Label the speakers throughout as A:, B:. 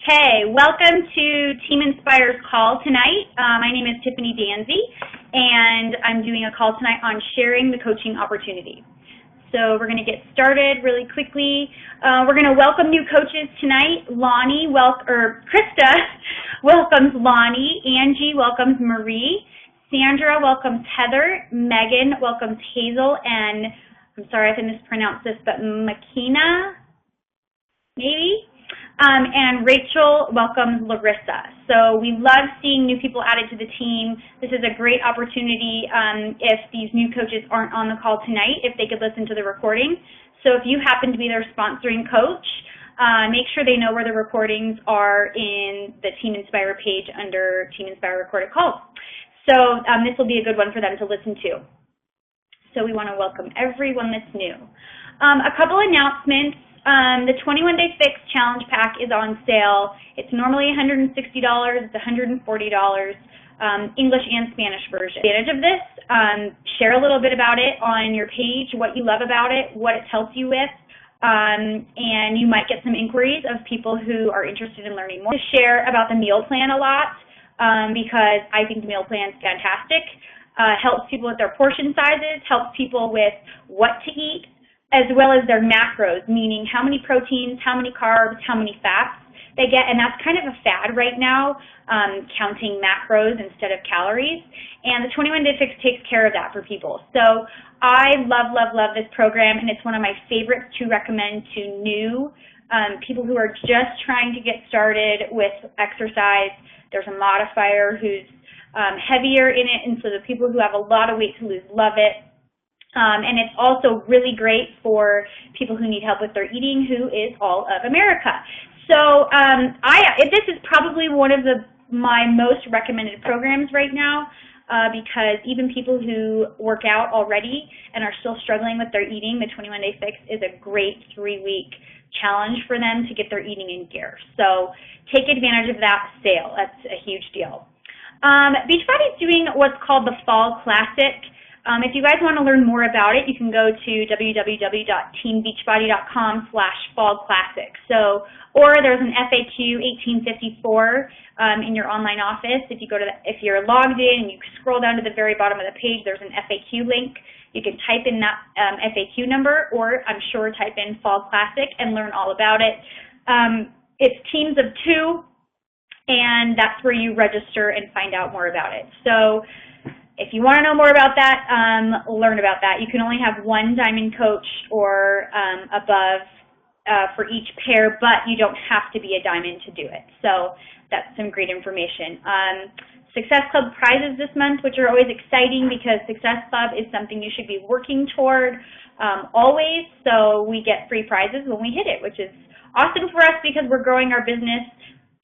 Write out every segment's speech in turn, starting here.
A: Okay, welcome to Team Inspire's call tonight. My name is Tiffany Danzy, and I'm doing a call tonight on sharing the coaching opportunity. So we're going to get started really quickly. We're going to welcome new coaches tonight. Krista welcomes Lonnie. Angie welcomes Marie. Sandra welcomes Heather. Megan welcomes Hazel. And I'm sorry if I mispronounced this, but Makina, maybe? And Rachel welcomes Larissa. So we love seeing new people added to the team. This is a great opportunity if these new coaches aren't on the call tonight, if they could listen to the recording. So if you happen to be their sponsoring coach, make sure they know where the recordings are in the Team Inspire page under Team Inspire Recorded Calls. So this will be a good one for them to listen to. So we want to welcome everyone that's new. A couple announcements. The 21-Day Fix Challenge Pack is on sale. It's normally $160. It's $140, English and Spanish version. Advantage of this, share a little bit about it on your page, what you love about it, what it's helped you with, and you might get some inquiries of people who are interested in learning more. To share about the meal plan a lot because I think the meal plan is fantastic. Helps people with their portion sizes, helps people with what to eat, as well as their macros, meaning how many proteins, how many carbs, how many fats they get, and that's kind of a fad right now, counting macros instead of calories, and the 21-Day Fix takes care of that for people. So I love, love, love this program, and it's one of my favorites to recommend to new people who are just trying to get started with exercise. There's a modifier who's heavier in it, and so the people who have a lot of weight to lose love it. And it's also really great for people who need help with their eating, who is all of America. So this is probably one of my most recommended programs right now because even people who work out already and are still struggling with their eating, the 21-Day Fix is a great 3-week challenge for them to get their eating in gear. So take advantage of that sale. That's a huge deal. Beachbody is doing what's called the Fall Classic. If you guys want to learn more about it, you can go to www.teambeachbody.com/fallclassic. Or there's an FAQ 1854 in your online office. If you're logged in and you scroll down to the very bottom of the page, there's an FAQ link. You can type in that FAQ number, or I'm sure type in Fall Classic and learn all about it. It's teams of 2, and that's where you register and find out more about it. So if you want to know more about that, learn about that. You can only have one diamond coach or above for each pair, but you don't have to be a diamond to do it. So that's some great information. Success Club prizes this month, which are always exciting because Success Club is something you should be working toward always. So we get free prizes when we hit it, which is awesome for us because we're growing our business,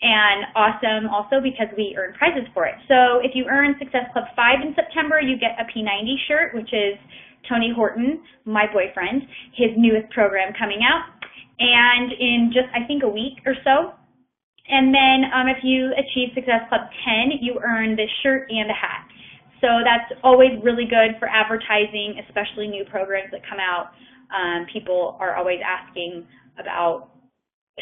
A: and awesome also because we earn prizes for it. So if you earn Success Club 5 in September, you get a P90 shirt, which is Tony Horton, my boyfriend, his newest program coming out, and in just, I think, a week or so. And then if you achieve Success Club 10, you earn this shirt and a hat. So that's always really good for advertising, especially new programs that come out. People are always asking about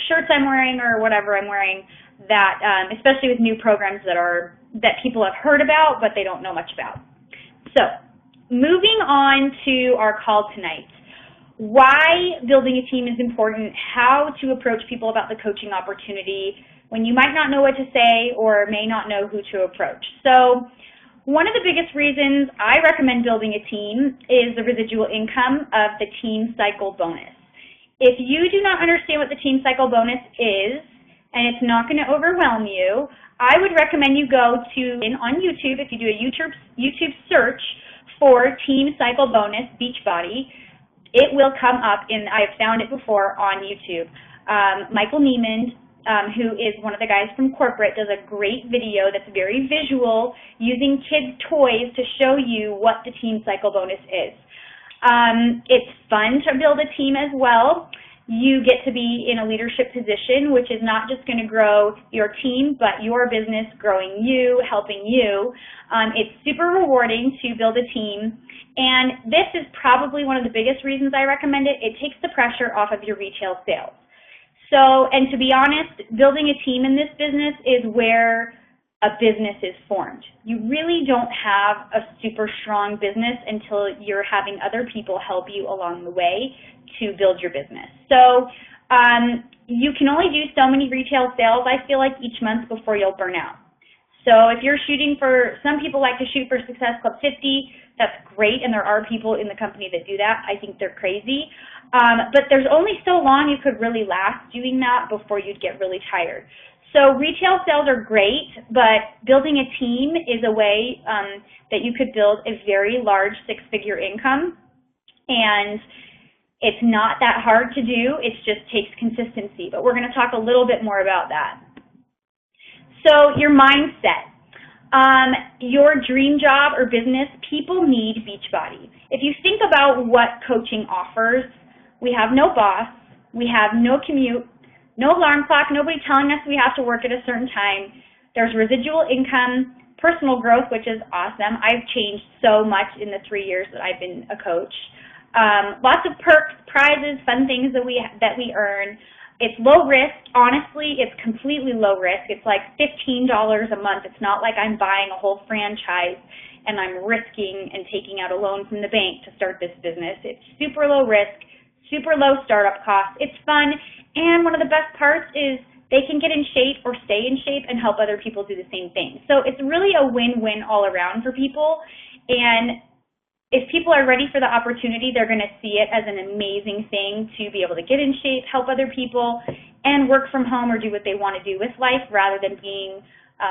A: shirts I'm wearing or whatever I'm wearing, that especially with new programs that people have heard about but they don't know much about. So moving on to our call tonight. Why building a team is important, how to approach people about the coaching opportunity when you might not know what to say or may not know who to approach. So one of the biggest reasons I recommend building a team is the residual income of the Team Cycle bonus. If you do not understand what the Team Cycle bonus is, and it's not going to overwhelm you, I would recommend you go on YouTube, if you do a YouTube search for Team Cycle bonus Beachbody, it will come up, and I've found it before on YouTube. Michael Neiman, who is one of the guys from corporate, does a great video that's very visual using kids' toys to show you what the Team Cycle bonus is. It's fun to build a team as well. You get to be in a leadership position, which is not just going to grow your team, but your business growing you, helping you. It's super rewarding to build a team, and this is probably one of the biggest reasons I recommend it. It takes the pressure off of your retail sales. So, and to be honest, building a team in this business is where a business is formed. You really don't have a super strong business until you're having other people help you along the way to build your business. So you can only do so many retail sales, I feel like, each month before you'll burn out. So if you're shooting for, some people like to shoot for Success Club 50, that's great, and there are people in the company that do that. I think they're crazy. But there's only so long you could really last doing that before you'd get really tired. So retail sales are great, but building a team is a way that you could build a very large six-figure income, and it's not that hard to do. It just takes consistency, but we're going to talk a little bit more about that. So your mindset. Your dream job or business, people need Beachbody. If you think about what coaching offers, we have no boss, we have no commute, no alarm clock, nobody telling us we have to work at a certain time. There's residual income, personal growth, which is awesome. I've changed so much in the 3 years that I've been a coach. Lots of perks, prizes, fun things that we earn. It's low risk. Honestly, it's completely low risk. It's like $15 a month. It's not like I'm buying a whole franchise and I'm risking and taking out a loan from the bank to start this business. It's super low risk, super low startup costs. It's fun, and one of the best parts is they can get in shape or stay in shape and help other people do the same thing. So it's really a win-win all around for people, and if people are ready for the opportunity, they're going to see it as an amazing thing to be able to get in shape, help other people, and work from home or do what they want to do with life rather than being,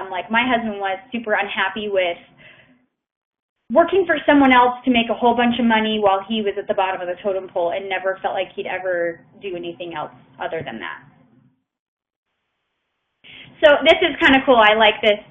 A: like my husband was, super unhappy with working for someone else to make a whole bunch of money while he was at the bottom of the totem pole and never felt like he'd ever do anything else other than that. So this is kind of cool. I like this.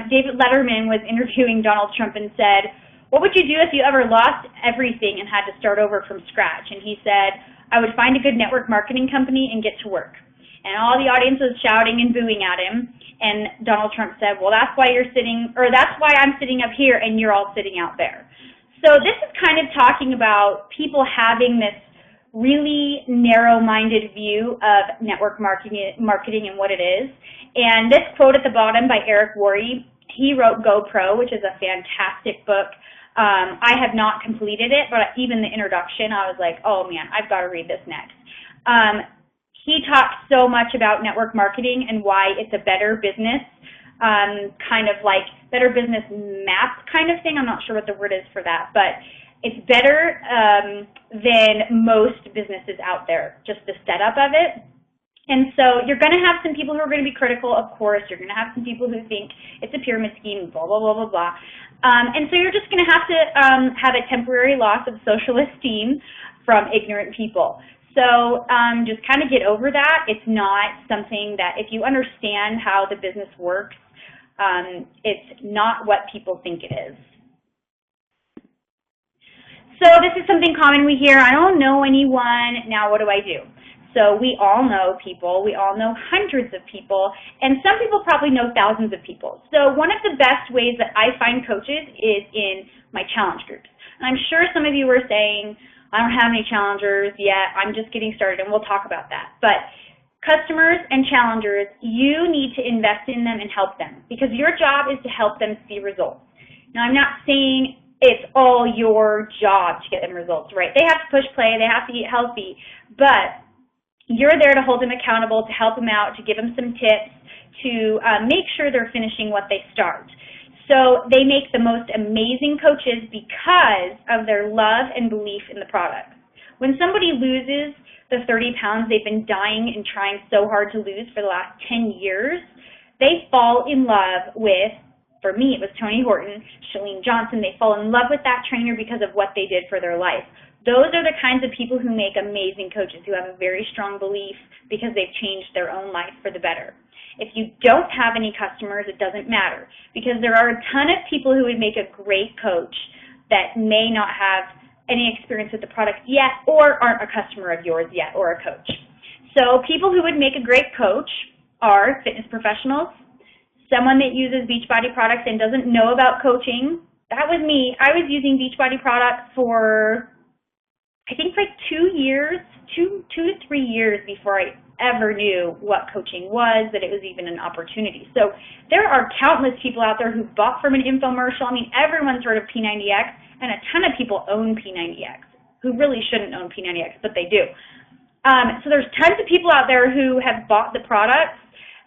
A: David Letterman was interviewing Donald Trump and said, "What would you do if you ever lost everything and had to start over from scratch?" And he said, "I would find a good network marketing company and get to work." And all the audience was shouting and booing at him. And Donald Trump said, "Well, that's why you're sitting, or that's why I'm sitting up here and you're all sitting out there." So this is kind of talking about people having this really narrow-minded view of network marketing and what it is. And this quote at the bottom by Eric Worre, he wrote GoPro, which is a fantastic book. I have not completed it, but even the introduction, I was like, oh man, I've got to read this next. He talks so much about network marketing and why it's a better business, kind of like better business map kind of thing. I'm not sure what the word is for that, but it's better than most businesses out there, just the setup of it. And so you're going to have some people who are going to be critical, of course. You're going to have some people who think it's a pyramid scheme, blah, blah, blah, blah, blah. And so you're just going to have a temporary loss of social esteem from ignorant people. So just kind of get over that. It's not something that, if you understand how the business works, it's not what people think it is. So this is something common we hear. I don't know anyone. Now what do I do? So we all know people, we all know hundreds of people, and some people probably know thousands of people. So one of the best ways that I find coaches is in my challenge groups. And I'm sure some of you are saying, I don't have any challengers yet, I'm just getting started, and we'll talk about that. But customers and challengers, you need to invest in them and help them, because your job is to help them see results. Now I'm not saying it's all your job to get them results, right? They have to push play, they have to eat healthy, but you're there to hold them accountable, to help them out, to give them some tips, to make sure they're finishing what they start. So they make the most amazing coaches because of their love and belief in the product. When somebody loses the 30 pounds they've been dying and trying so hard to lose for the last 10 years, they fall in love with, for me it was Tony Horton, Chalene Johnson, they fall in love with that trainer because of what they did for their life. Those are the kinds of people who make amazing coaches, who have a very strong belief because they've changed their own life for the better. If you don't have any customers, it doesn't matter, because there are a ton of people who would make a great coach that may not have any experience with the product yet or aren't a customer of yours yet or a coach. So people who would make a great coach are fitness professionals, someone that uses Beachbody products and doesn't know about coaching. That was me. I was using Beachbody products for I think like 2 years, two to 3 years before I ever knew what coaching was, that it was even an opportunity. So there are countless people out there who bought from an infomercial. I mean, everyone's heard of P90X, and a ton of people own P90X who really shouldn't own P90X, but they do. So there's tons of people out there who have bought the products,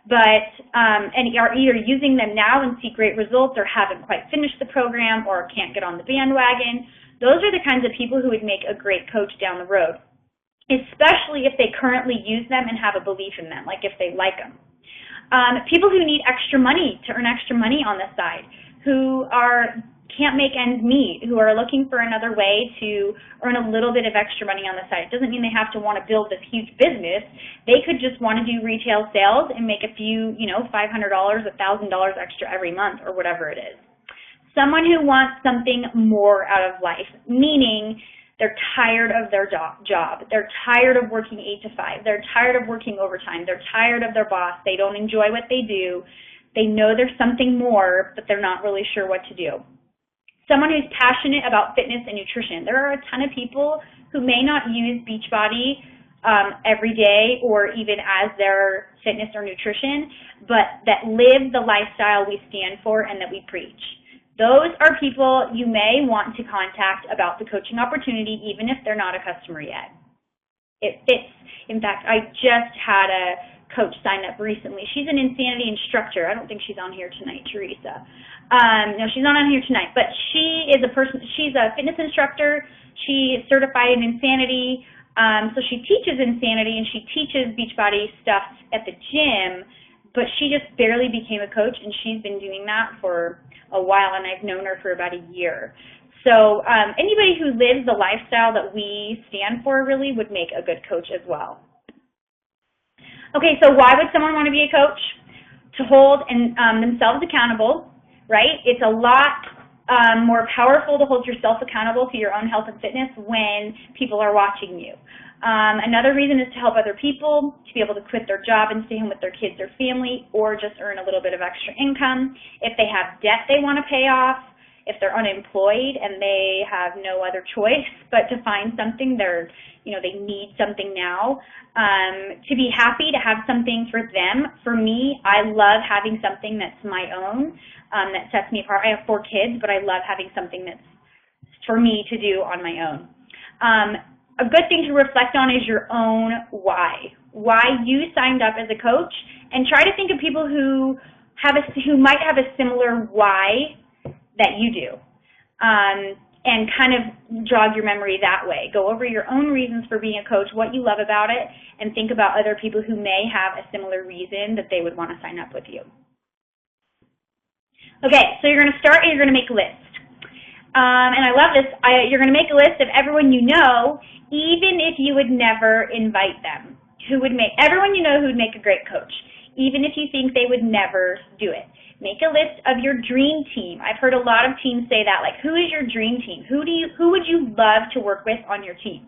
A: but and are either using them now and see great results, or haven't quite finished the program, or can't get on the bandwagon. Those are the kinds of people who would make a great coach down the road, especially if they currently use them and have a belief in them, like if they like them. People who need extra money to earn extra money on the side, who can't make ends meet, who are looking for another way to earn a little bit of extra money on the side. It doesn't mean they have to want to build this huge business. They could just want to do retail sales and make a few, $500, $1,000 extra every month, or whatever it is. Someone who wants something more out of life, meaning they're tired of their job. They're tired of working 8 to 5. They're tired of working overtime. They're tired of their boss. They don't enjoy what they do. They know there's something more, but they're not really sure what to do. Someone who's passionate about fitness and nutrition. There are a ton of people who may not use Beachbody every day or even as their fitness or nutrition, but that live the lifestyle we stand for and that we preach. Those are people you may want to contact about the coaching opportunity, even if they're not a customer yet. It fits. In fact, I just had a coach sign up recently. She's an Insanity instructor. I don't think she's on here tonight, Teresa. No, she's not on here tonight, but she's a fitness instructor. She is certified in Insanity. So she teaches Insanity and she teaches Beachbody stuff at the gym, but she just barely became a coach, and she's been doing that for a while, and I've known her for about a year. So anybody who lives the lifestyle that we stand for really would make a good coach as well. Okay, so why would someone want to be a coach? To hold themselves accountable, right? It's a lot more powerful to hold yourself accountable to your own health and fitness when people are watching you. Another reason is to help other people, to be able to quit their job and stay home with their kids or family, or just earn a little bit of extra income. If they have debt they want to pay off, if they're unemployed and they have no other choice but to find something, they need something now. To be happy to have something for them. For me, I love having something that's my own, that sets me apart. I have 4 kids, but I love having something that's for me to do on my own. A good thing to reflect on is your own why you signed up as a coach, and try to think of people who might have a similar why that you do, and kind of jog your memory that way. Go over your own reasons for being a coach, what you love about it, and think about other people who may have a similar reason that they would want to sign up with you. Okay, so you're going to start and you're going to make a list. And I love this. You're going to make a list of everyone you know, even if you would never invite them. Everyone you know who would make a great coach, even if you think they would never do it. Make a list of your dream team. I've heard a lot of teams say that, like, who is your dream team? Who would you love to work with on your team?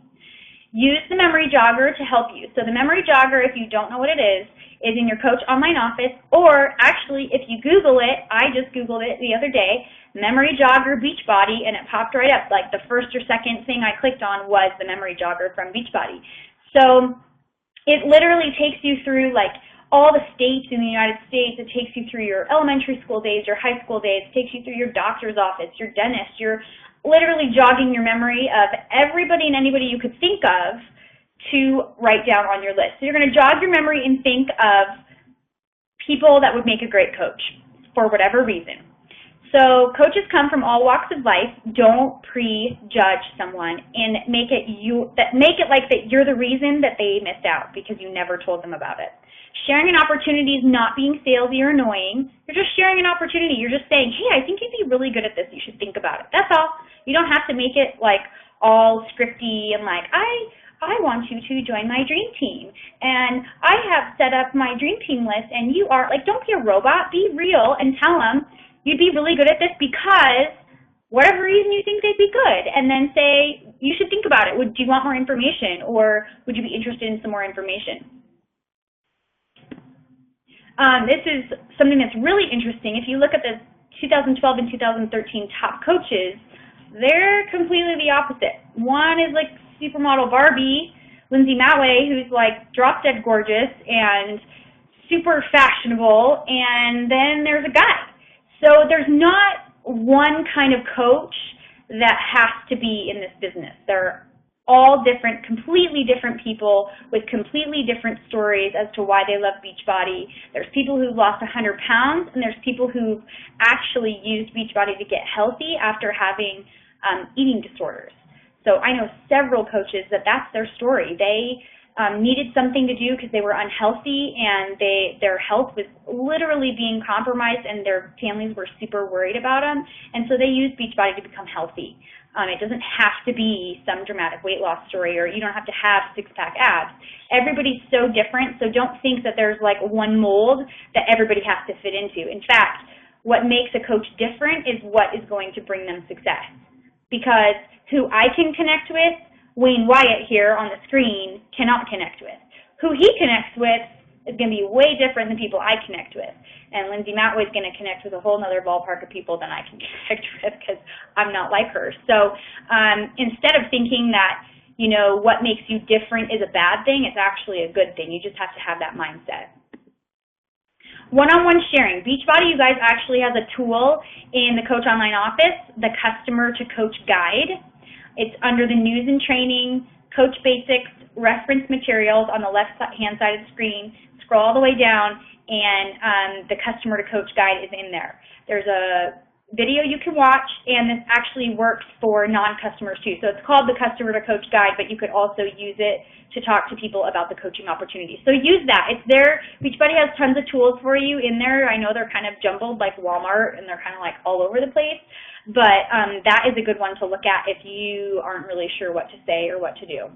A: Use the memory jogger to help you. So the memory jogger, if you don't know what it is in your Coach Online office, or actually if you Google it, I just Googled it the other day, memory jogger Beachbody, and it popped right up. Like the first or second thing I clicked on was the memory jogger from Beachbody. So it literally takes you through like all the states in the United States. It takes you through your elementary school days, your high school days. It takes you through your doctor's office, your dentist. You're literally jogging your memory of everybody and anybody you could think of to write down on your list. So you're going to jog your memory and think of people that would make a great coach for whatever reason. So coaches come from all walks of life. Don't prejudge someone and make it like that you're the reason that they missed out because you never told them about it. Sharing an opportunity is not being salesy or annoying. You're just sharing an opportunity. You're just saying, hey, I think you'd be really good at this. You should think about it. That's all. You don't have to make it like all scripty and like, I want you to join my dream team. And I have set up my dream team list, and you are, like, don't be a robot. Be real and tell them you'd be really good at this because whatever reason you think they'd be good. And then say, you should think about it. Do you want more information, or would you be interested in some more information? This is something that's really interesting. If you look at the 2012 and 2013 top coaches, they're completely the opposite. One is like supermodel Barbie Lindsay Matway, who's like drop dead gorgeous and super fashionable, and then there's a guy. So there's not one kind of coach that has to be in this business. They're all different, completely different people with completely different stories as to why they love Beachbody. There's people who've lost 100 pounds, and there's people who've actually used Beachbody to get healthy after having eating disorders. So I know several coaches that's their story. They needed something to do because they were unhealthy, and their health was literally being compromised, and their families were super worried about them, and so they used Beachbody to become healthy. It doesn't have to be some dramatic weight loss story, or you don't have to have six-pack abs. Everybody's so different, so don't think that there's like one mold that everybody has to fit into. In fact, what makes a coach different is what is going to bring them success. Because who I can connect with, Wayne Wyatt here on the screen cannot connect with. Who he connects with is going to be way different than people I connect with. And Lindsay Matway is going to connect with a whole other ballpark of people than I can connect with because I'm not like her. So instead of thinking that, you know, what makes you different is a bad thing, it's actually a good thing. You just have to have that mindset. One-on-one sharing. Beachbody, you guys, actually has a tool in the Coach Online office, the Customer to Coach Guide. It's under the News and Training, Coach Basics, Reference Materials on the left-hand side of the screen. Scroll all the way down, and the Customer to Coach Guide is in there. There's a video you can watch, and this actually works for non-customers too. So it's called the Customer to Coach Guide, but you could also use it to talk to people about the coaching opportunity. So use that. It's there. Beachbody has tons of tools for you in there. I know they're kind of jumbled like Walmart, and they're kind of like all over the place, but that is a good one to look at if you aren't really sure what to say or what to do.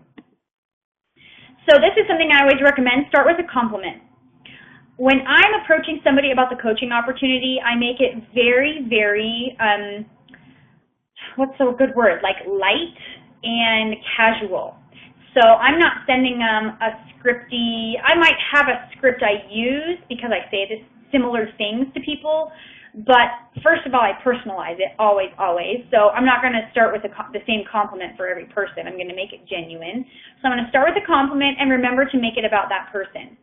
A: So this is something I always recommend. Start with a compliment. When I'm approaching somebody about the coaching opportunity, I make it very, very, what's a good word, like light and casual. So I'm not sending them a scripty, I might have a script I use because I say this similar things to people, but first of all, I personalize it, always, always. So I'm not going to start with the same compliment for every person. I'm going to make it genuine. So I'm going to start with a compliment and remember to make it about that person.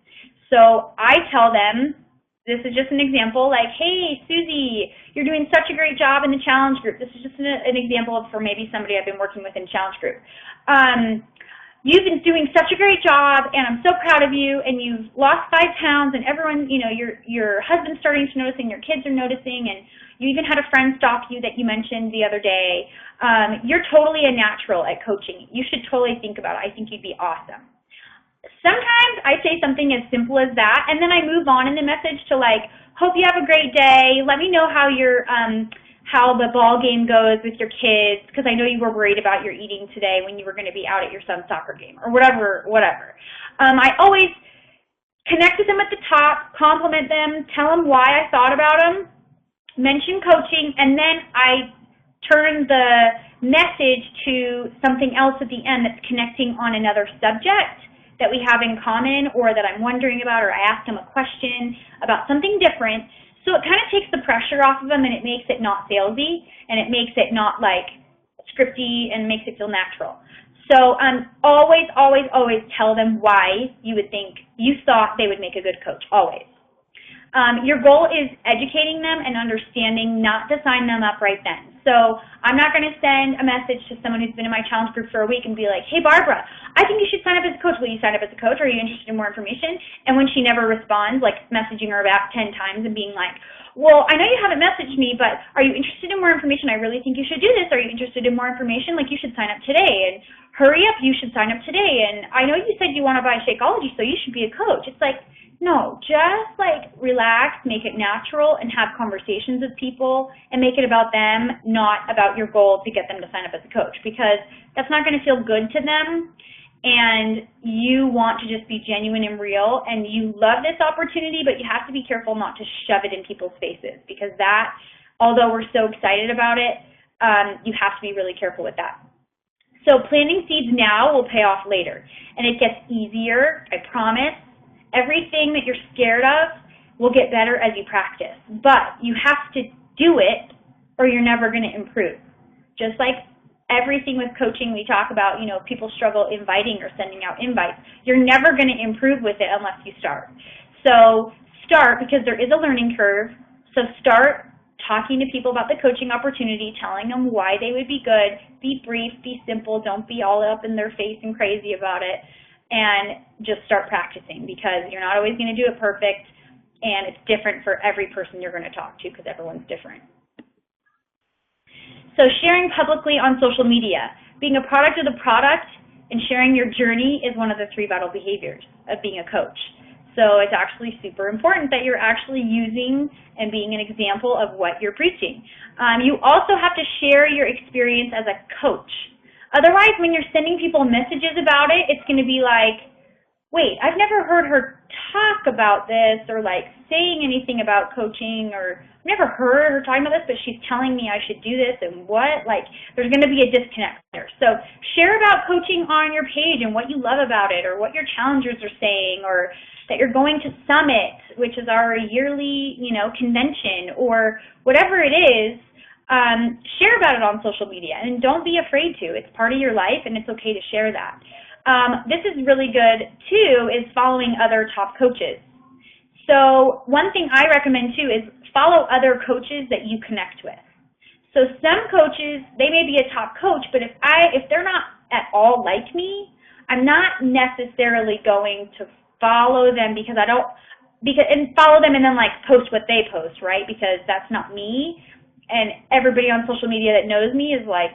A: So I tell them, this is just an example, like, hey, Susie, you're doing such a great job in the challenge group. This is just an example for maybe somebody I've been working with in challenge group. You've been doing such a great job, and I'm so proud of you, and you've lost 5 pounds, and everyone, you know, your husband's starting to notice, and your kids are noticing, and you even had a friend stalk you that you mentioned the other day. You're totally a natural at coaching. You should totally think about it. I think you'd be awesome. Sometimes I say something as simple as that, and then I move on in the message to like, hope you have a great day. Let me know how how the ball game goes with your kids, because I know you were worried about your eating today when you were going to be out at your son's soccer game, or whatever. I always connect with them at the top, compliment them, tell them why I thought about them, mention coaching, and then I turn the message to something else at the end that's connecting on another subject that we have in common, or that I'm wondering about, or I ask them a question about something different. So it kind of takes the pressure off of them, and it makes it not salesy, and it makes it not like scripty, and makes it feel natural. So always, always, always tell them why you thought they would make a good coach, always. Your goal is educating them and understanding, not to sign them up right then. So I'm not going to send a message to someone who's been in my challenge group for a week and be like, hey, Barbara, I think you should sign up as a coach. Will you sign up as a coach? Are you interested in more information? And when she never responds, like messaging her about 10 times and being like, well, I know you haven't messaged me, but are you interested in more information? I really think you should do this. Are you interested in more information? Like, you should sign up today. And hurry up, you should sign up today. And I know you said you want to buy Shakeology, so you should be a coach. It's like, no, just like relax, make it natural, and have conversations with people and make it about them, not about your goal to get them to sign up as a coach, because that's not going to feel good to them. And you want to just be genuine and real, and you love this opportunity, but you have to be careful not to shove it in people's faces, because that, although we're so excited about it, you have to be really careful with that. So planting seeds now will pay off later, and it gets easier, I promise. Everything that you're scared of will get better as you practice, but you have to do it or you're never going to improve. Just like everything with coaching we talk about, you know, people struggle inviting or sending out invites. You're never going to improve with it unless you start. So start, because there is a learning curve. So start talking to people about the coaching opportunity, telling them why they would be good. Be brief, be simple, don't be all up in their face and crazy about it, and just start practicing, because you're not always going to do it perfect, and it's different for every person you're going to talk to because everyone's different. So sharing publicly on social media. Being a product of the product and sharing your journey is one of the 3 vital behaviors of being a coach. So it's actually super important that you're actually using and being an example of what you're preaching. You also have to share your experience as a coach. Otherwise, when you're sending people messages about it, it's going to be like, wait, I've never heard her talk about this, or like saying anything about coaching, or I've never heard her talking about this, but she's telling me I should do this, and what? Like, there's going to be a disconnect there. So share about coaching on your page and what you love about it, or what your challengers are saying, or that you're going to Summit, which is our yearly, you know, convention, or whatever it is. Share about it on social media, and don't be afraid to. It's part of your life, and it's okay to share that. This is really good, too, is following other top coaches. So one thing I recommend, too, is follow other coaches that you connect with. So some coaches, they may be a top coach, but if they're not at all like me, I'm not necessarily going to follow them and follow them and then like post what they post, right? Because that's not me. And everybody on social media that knows me is like,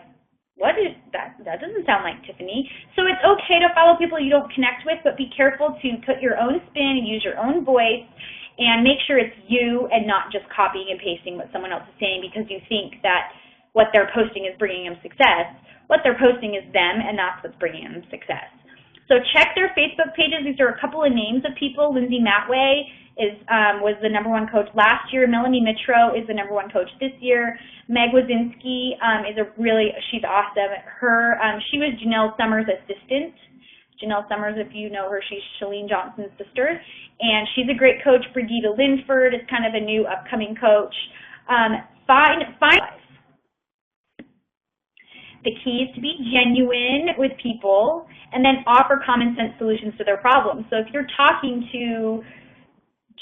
A: what is that? That doesn't sound like Tiffany. So it's okay to follow people you don't connect with, but be careful to put your own spin and use your own voice, and make sure it's you and not just copying and pasting what someone else is saying because you think that what they're posting is bringing them success. What they're posting is them, and that's what's bringing them success. So check their Facebook pages. These are a couple of names of people. Lindsay Matway was the #1 coach last year. Melanie Mitro is the #1 coach this year. Meg Wazinski she's awesome. She was Janelle Summers' assistant. Janelle Summers, if you know her, she's Chalene Johnson's sister. And she's a great coach. Brigitte Linford is kind of a new upcoming coach. The key is to be genuine with people and then offer common sense solutions to their problems. So if you're talking to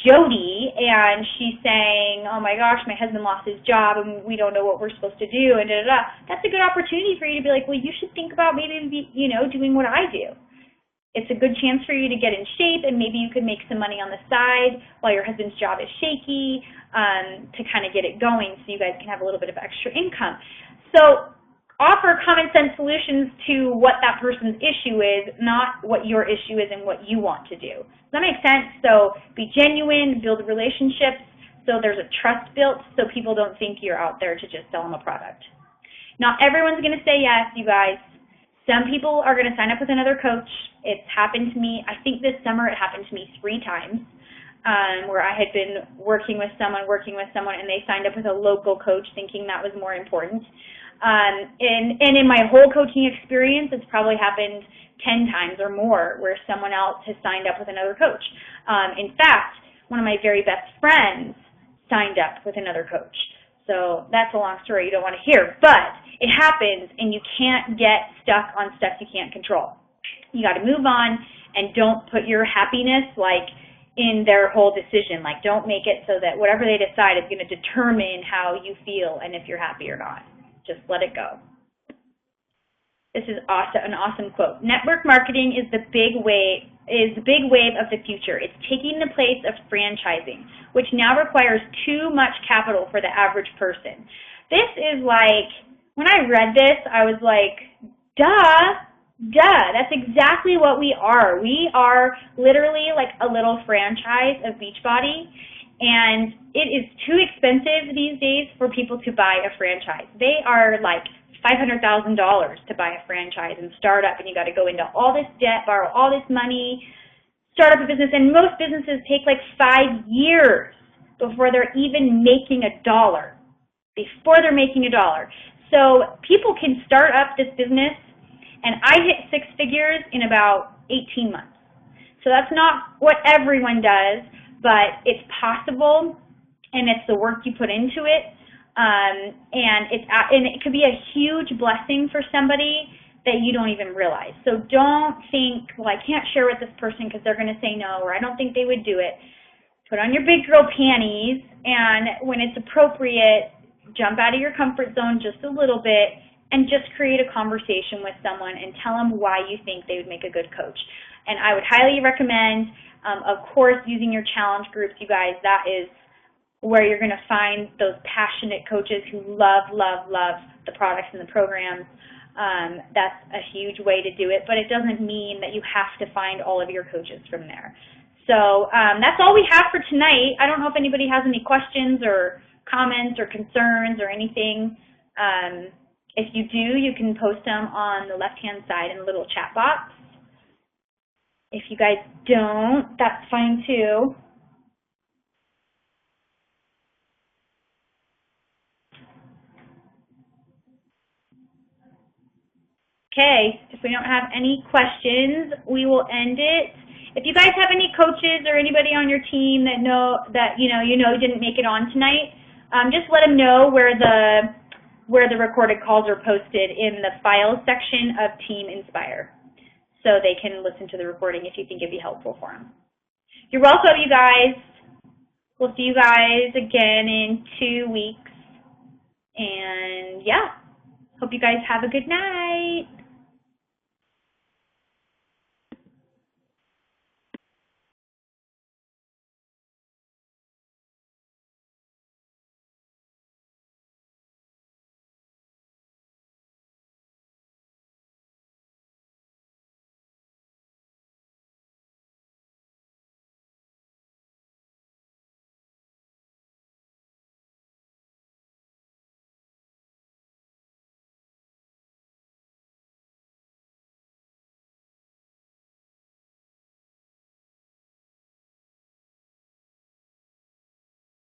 A: Jody and she's saying, oh my gosh, my husband lost his job and we don't know what we're supposed to do, and that's a good opportunity for you to be like, well, you should think about maybe doing what I do. It's a good chance for you to get in shape, and maybe you could make some money on the side while your husband's job is shaky to kind of get it going so you guys can have a little bit of extra income. So offer common sense solutions to what that person's issue is, not what your issue is and what you want to do. Does that make sense? So be genuine, build relationships so there's a trust built so people don't think you're out there to just sell them a product. Not everyone's going to say yes, you guys. Some people are going to sign up with another coach. It's happened to me. I think this summer it happened to me 3 times where I had been working with someone, and they signed up with a local coach thinking that was more important. And in my whole coaching experience, it's probably happened 10 times or more where someone else has signed up with another coach. In fact, one of my very best friends signed up with another coach. So that's a long story you don't want to hear, but it happens, and you can't get stuck on stuff you can't control. You got to move on, and don't put your happiness in their whole decision. Don't make it so that whatever they decide is going to determine how you feel and if you're happy or not. Just let it go. This is an awesome quote. Network marketing is the big wave of the future. It's taking the place of franchising, which now requires too much capital for the average person. This is when I read this, I was like, duh, that's exactly what we are. We are literally like a little franchise of Beachbody. And it is too expensive these days for people to buy a franchise. They are like $500,000 to buy a franchise and start up, and you got to go into all this debt, borrow all this money, start up a business, and most businesses take 5 years before they're even making $1. So people can start up this business, and I hit 6 figures in about 18 months. So that's not what everyone does, but it's possible, and it's the work you put into it. And it could be a huge blessing for somebody that you don't even realize. So don't think, well, I can't share with this person because they're going to say no, or I don't think they would do it. Put on your big girl panties, and when it's appropriate, jump out of your comfort zone just a little bit and just create a conversation with someone and tell them why you think they would make a good coach. And I would highly recommend, of course, using your challenge groups, you guys. That is where you're going to find those passionate coaches who love, love, love the products and the programs. That's a huge way to do it, but it doesn't mean that you have to find all of your coaches from there. So that's all we have for tonight. I don't know if anybody has any questions or comments or concerns or anything. If you do, you can post them on the left-hand side in the little chat box. If you guys don't, that's fine too. Okay, if we don't have any questions, we will end it. If you guys have any coaches or anybody on your team that you know didn't make it on tonight, just let them know where the recorded calls are posted in the files section of Team Inspire, so they can listen to the recording if you think it'd be helpful for them. You're welcome, you guys. We'll see you guys again in 2 weeks. And yeah, hope you guys have a good night.